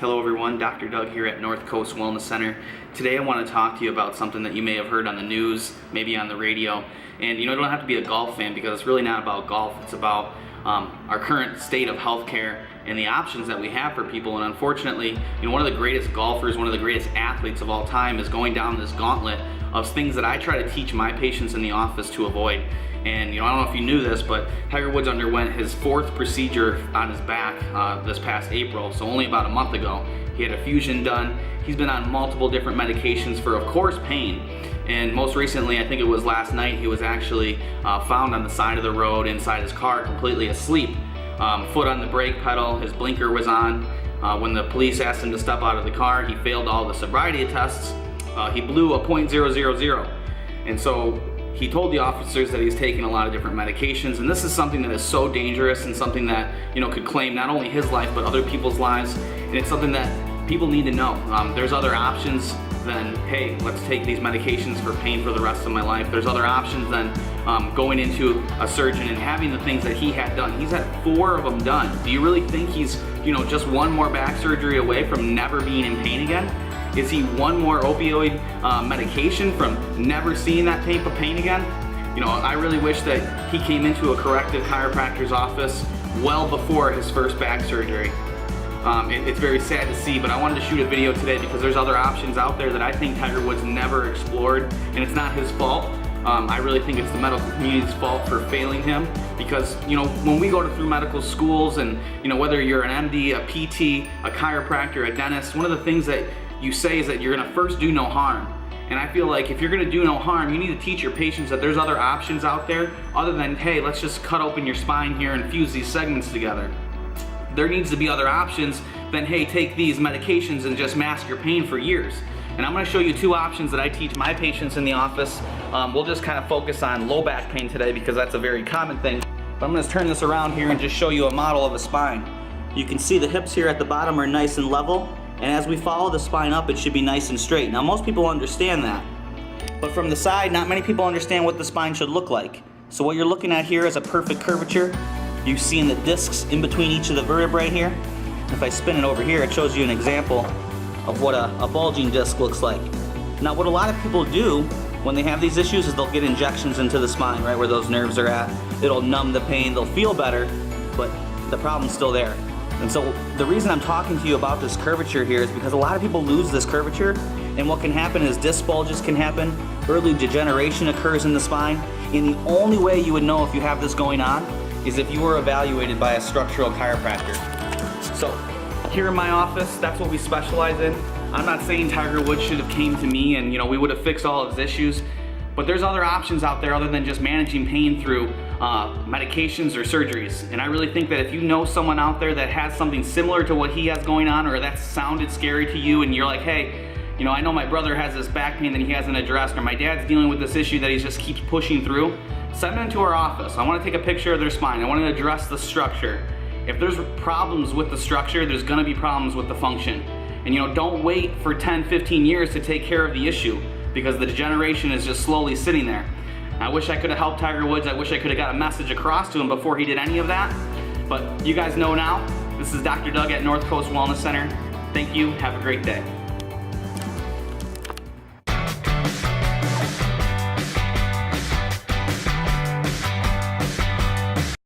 Hello everyone, Dr. Doug here at NorthCoast Wellness Center. Today I want to talk to you about something that you may have heard on the news, maybe on the radio. And you don't have to be a golf fan because it's really not about golf. It's about our current state of healthcare and the options that we have for people. And unfortunately, one of the greatest golfers, one of the greatest athletes of all time is going down this gauntlet of things that I try to teach my patients in the office to avoid. And I don't know if you knew this, but Tiger Woods underwent his 4th procedure on his back this past April, so only about a month ago. He had a fusion done. He's been on multiple different medications for, of course, pain. And most recently, I think it was last night, he was actually found on the side of the road inside his car, completely asleep. Foot on the brake pedal, his blinker was on. When the police asked him to step out of the car, he failed all the sobriety tests. He blew a .000. And so he told the officers that he's taking a lot of different medications, and this is something that is so dangerous and something that could claim not only his life but other people's lives, and it's something that people need to know. There's other options than, hey, let's take these medications for pain for the rest of my life. There's other options than going into a surgeon and having the things that he had done. He's had 4 of them done. Do you really think he's just one more back surgery away from never being in pain again? Is he one more opioid medication from never seeing that type of pain again? I really wish that he came into a corrective chiropractor's office well before his first back surgery. It's very sad to see, but I wanted to shoot a video today because there's other options out there that I think Tiger Woods never explored, and it's not his fault. I really think it's the medical community's fault for failing him because, when we go through medical schools and, whether you're an MD, a PT, a chiropractor, a dentist, one of the things that you say is that you're gonna first do no harm. And I feel like if you're gonna do no harm, you need to teach your patients that there's other options out there other than, hey, let's just cut open your spine here and fuse these segments together. There needs to be other options than, hey, take these medications and just mask your pain for years. And I'm gonna show you 2 options that I teach my patients in the office. We'll just kind of focus on low back pain today because that's a very common thing. But I'm gonna turn this around here and just show you a model of a spine. You can see the hips here at the bottom are nice and level. And as we follow the spine up, it should be nice and straight. Now, most people understand that. But from the side, not many people understand what the spine should look like. So what you're looking at here is a perfect curvature. You see in the discs in between each of the vertebrae here. If I spin it over here, it shows you an example of what a bulging disc looks like. Now, what a lot of people do when they have these issues is they'll get injections into the spine, right where those nerves are at. It'll numb the pain, they'll feel better, but the problem's still there. And so the reason I'm talking to you about this curvature here is because a lot of people lose this curvature, and what can happen is disc bulges can happen, early degeneration occurs in the spine, and the only way you would know if you have this going on is if you were evaluated by a structural chiropractor. So here in my office, that's what we specialize in. I'm not saying Tiger Woods should have came to me and we would have fixed all of his issues, but there's other options out there other than just managing pain through medications or surgeries. And I really think that if you know someone out there that has something similar to what he has going on, or that sounded scary to you and you're like, hey, I know my brother has this back pain that he hasn't addressed, or my dad's dealing with this issue that he just keeps pushing through, send them to our office. I want to take a picture of their spine. I want to address the structure. If there's problems with the structure, there's going to be problems with the function. And don't wait for 10, 15 years to take care of the issue because the degeneration is just slowly sitting there. I wish I could have helped Tiger Woods. I wish I could have got a message across to him before he did any of that. But you guys know now, this is Dr. Doug at NorthCoast Wellness Center. Thank you. Have a great day.